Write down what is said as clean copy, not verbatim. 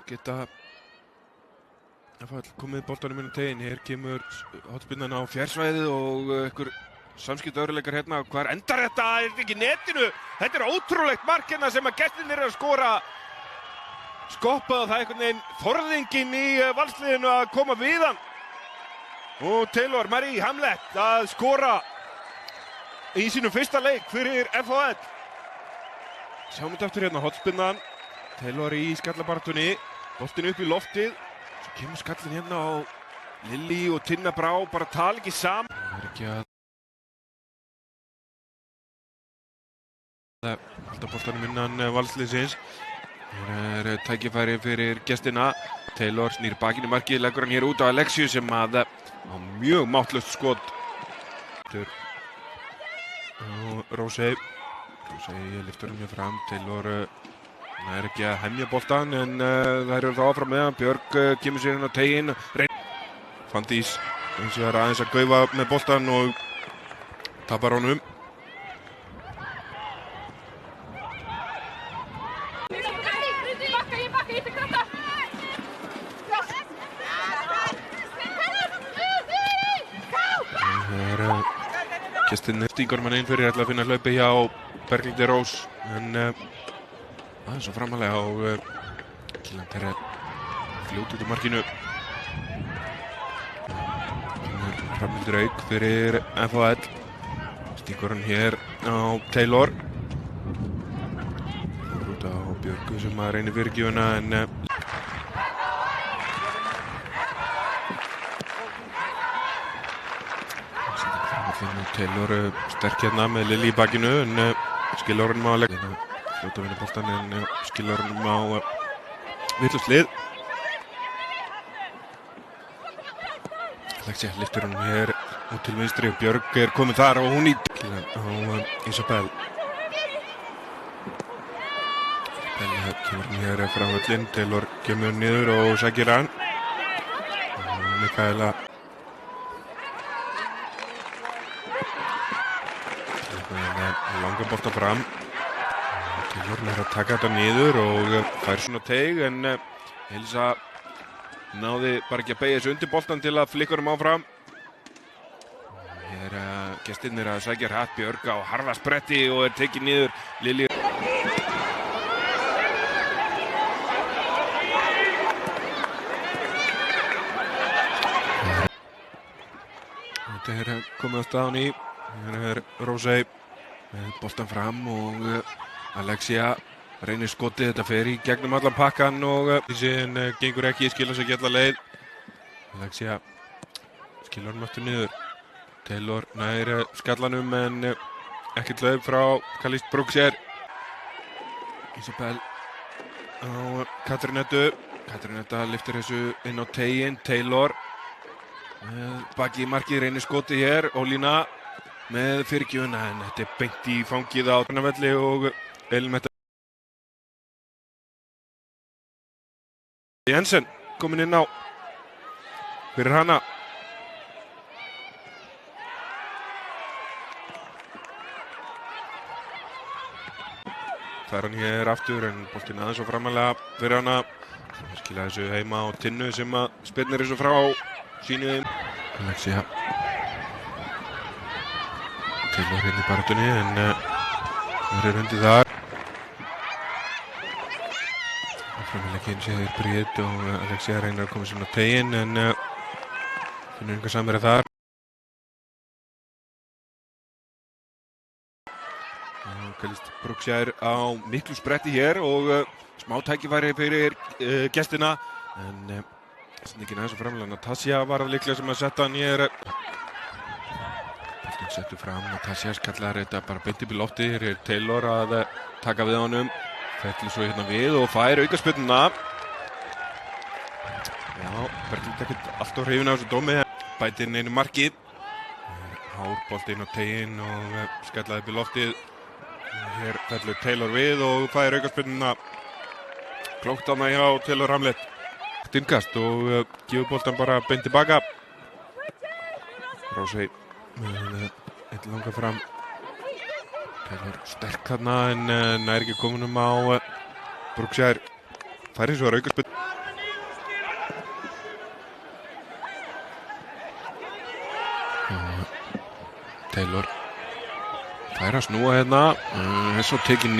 geta komið boltanum inn á teginn. Hér kemur hotspinnan á fjársvæðið og einhver samskiptaörðuleikar hérna. Hvar endar þetta? Er þetta ekki netinu? Þetta er ótrúlegt mark hérna sem að gestirnir eru að skora. Skoppað og það er einhvern veginn forðingin í valsliðinu að koma við hann. Og Taylor Marie Hamlet að skora í sínum fyrsta leik fyrir FHL. Sjáum þetta aftur hérna, hotspinnan. Taylor í skallabartunni, boltinn upp í loftið. Svo kemur skallin hérna á Lilly og Tinna Brá, bara tala ekki saman. Það er ekki að halda boltanum innan valsliðsins. Hér er tækifæri fyrir gestina. Taylor snýr bakinn í markið, leggur hann hér út á Alexiu sem að á mjög máttlaust skot. Og Rósey lyftur hann hér fram. Taylor er ekki að hemja boltan en það eru þá áfram með hann. Björk kemur sér inn á teginn. Fandís eins og er aðeins að gaufa með boltan og tapar honum. Gestin stingur mann inn fyrir að finna hlaupi hjá Berglindi Rós en aðeins svo framalega og Kiljan Terre fljót út úr markinu. Hrafnhildur Hauk fyrir FHL. Stingur hann hér á Taylor. Út á Björgu sem að reynir fyrirgjöfuna en Taylor sterk hérna með Lilly í bakinu en skilur honum á leggina. Fljóta vinna boltan en skilur honum á vitlaust lið. Alexia lyftur honum hér út til vinstri og Björg er komin þar og hún í á Isabel. Isabel kemur hér frá völlinn. Taylor kemur niður og sækir hann. Og Mikaela langar bolta fram. Taylor er að taka þetta niður og fær svona teig en Elsa náði bara ekki að beygja þessu undir boltan til að flikka honum áfram. Hér gestirnir að sækja hratt. Björg á harða spretti og er tekið niður. Lilly Þetta er komið á staðan í. Hér er Rósey með boltan fram og Alexia reynir skotið. Þetta fer í gegnum allan pakkan og síðan gengur ekki, skilur sig ekki alla leið. Alexia skilur hann aftur niður. Taylor nær skallanum en ekkert hlaup frá Caliste Brooks. Isabel á Katrinettu. Katrinetta lyftir þessu inn á teginn. Taylor baki í markið, reynir skotið hér. Ólína með fyrirgjöfuna en þetta er beint í fangið á Tjarnarvelli og Elmetta Jensen komin inn á fyrir hana. Það er hann hér aftur en boltinn aðeins og framalega fyrir hana. Það skilja þessu heima á Tinnu sem að spyrnir þessu frá sínu. Alexia Taylor hérna í baráttunni en það er undir þar. Framleikinn séður Bríett og Alexia reynir að koma sér á teginn en finnur enga samverið þar. Caliste Brooks á miklu spretti hér og smá tækifæri fyrir gestina en sendingin aðeins og framlega. Natasja var að líklega sem að setja hann hér. Settur fram, Natasja kallar þetta bara beint upp í loftið. Hér er Taylor að taka við honum. Fellur svo hérna við og fær aukaspyrnuna. Já, Berglind ekkert alltof hrifin af þessu dómi. Bætir inn einu markið. Hár bolti inn á teginn og skallaði upp í loftið. Hér fellur Taylor við og fær aukaspyrnuna. Klókt hana hjá Taylor Hamlet. Innkast og gefur boltan bara beint tilbaka. Rósey með eitt langa fram. Taylor sterk þarna en nær ekki kominum á Brooks. fær hins vegar aukaspyrnu. Taylor fær að snúa hérna, svo tekinn